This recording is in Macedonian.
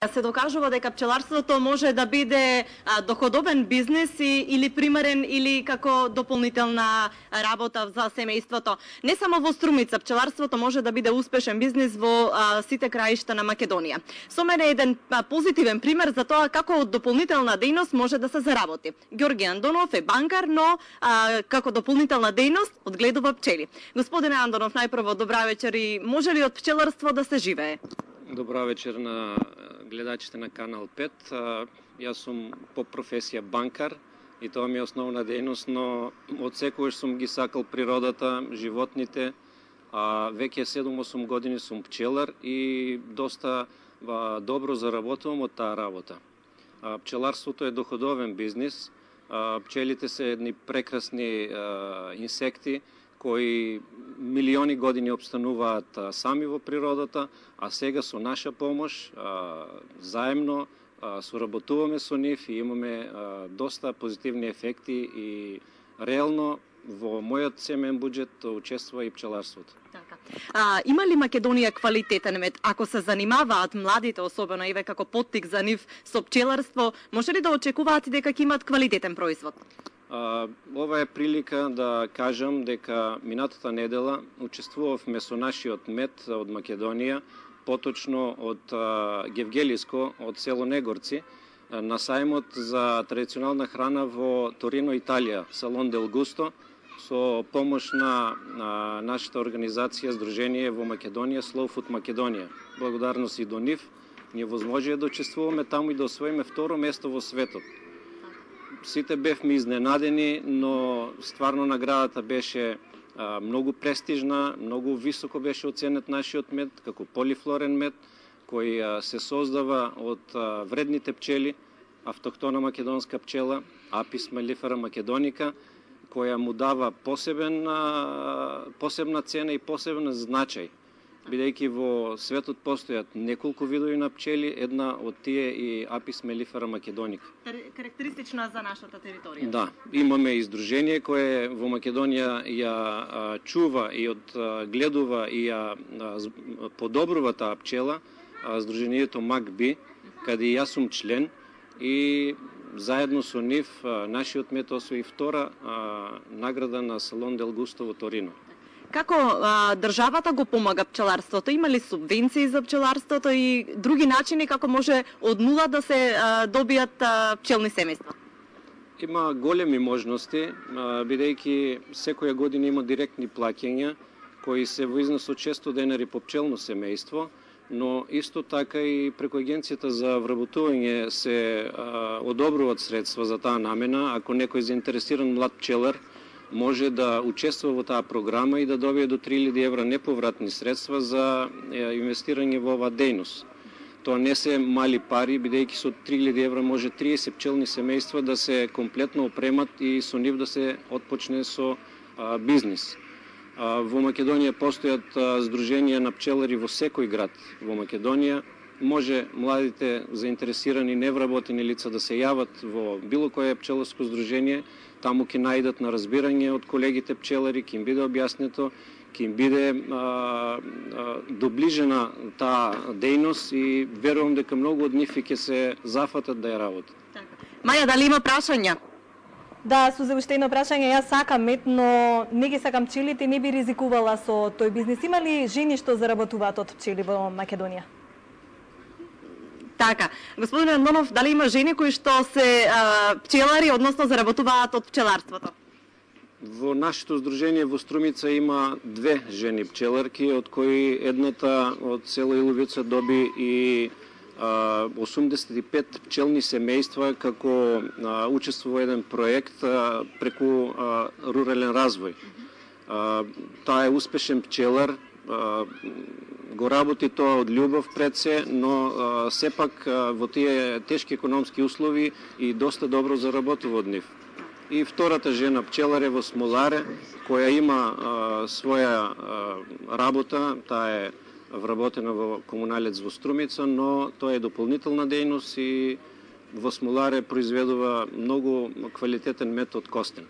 Се докажува дека пчеларството може да биде доходовен бизнис или примерен или како дополнителна работа за семејството. Не само во Струмица, пчеларството може да биде успешен бизнис во сите краишта на Македонија. Со мене е еден позитивен пример за тоа како од дополнителна дејност може да се заработи. Ѓорги Андонов е банкар, но како дополнителна дејност одгледува пчели. Господине Андонов, најпрво добра вечер и може ли од пчеларство да се живее? Добра вечер на гледачите на Канал 5. Јас сум по професија банкар и тоа ми е основна дејност, но од секогаш сум ги сакал природата, животните. Веќе 7-8 години сум пчелар и доста добро заработувам од таа работа. Пчеларството е доходовен бизнис. Пчелите се едни прекрасни инсекти кои милиони години обстануваат сами во природата, а сега со наша помош, заемно соработуваме со нив и имаме доста позитивни ефекти и реално во мојот семеен буџет учествува и пчеларството. Има ли Македонија квалитетен мед? Ако се занимаваат младите, особено и како поттик за нив со пчеларство, може ли да очекуваат дека ќе имат квалитетен производ? Ова е прилика да кажам дека минатата недела учествувавме со нашиот мед од Македонија, поточно од Гевгелиско, од село Негорци, на сајмот за традиционална храна во Торино, Италија, Салон дел Густо, со помош на нашата организација Сдружение во Македонија, Slow Food Македонија. Благодарност и до нив, ние возможија да учествуваме таму и да освоиме второ место во светот. Сите бевме изненадени, но стварно наградата беше многу престижна, многу високо беше оценет нашиот мед, како полифлорен мед, кој се создава од вредните пчели, автохтона македонска пчела, Apis mellifera macedonica, која му дава посебна цена и посебен значај. Бидејќи во светот постојат неколку видови на пчели, една од тие и Apis mellifera macedonica. Карактеристична за нашата територија. Да, имаме и здружение кое во Македонија ја чува и одгледува и ја подобрува таа пчела, здружението МакБи, каде и јас сум член и заедно со нив нашиот мед освои втора награда на Салон дел Густо во Торино. Како државата го помага пчеларството? Има ли субвенции за пчеларството и други начини како може од нула да се добијат пчелни семејства? Има големи можности, бидејќи секоја година има директни плаќања кои се во износ од 600 денари по пчелно семејство, но исто така и преку Агенцијата за вработување се одобруваат средства за таа намена. Ако некој заинтересиран млад пчелар може да учествува во таа програма и да добие до 3000 евра неповратни средства за инвестирање во оваа дејност. Тоа не се мали пари, бидејќи со 3000 евра може 30 пчелни семејства да се комплетно опремат и со нив да се отпочне со бизнис. Во Македонија постојат здруженија на пчелари во секој град во Македонија. Може младите заинтересирани невработени лица да се јават во било кое пчеларско здружение, таму ќе најдат на разбирање од колегите пчелари, ќе им биде објаснето, ќе им биде доближена таа дејност и верувам дека многу од нив ќе се зафатат да ја работат. Маја, дали има прашања? Да, Сузе, уште едно прашање. Јас сакам мед, но не ги сакам пчелите, не би ризикувала со тој бизнис. Има ли жени што заработуваат од пчели во Македонија? Така, господин Андонов, дали има жени кои што се пчелари, односно заработуваат од пчеларството? Во нашето здружение во Струмица има две жени пчеларки, од кои едната од село Иловица доби и 85 пчелни семејства како учествува еден проект преку рурален развој. Таа е успешен пчелар, го работи тоа од љубов пред се, но сепак во тие тешки економски услови и доста добро заработува од нив. И втората жена пчелар е во Смоларе, која има своја работа, таа е вработена во комуналец во Струмица, но тоа е дополнителна дејност и во Смоларе произведува многу квалитетен мед од костен.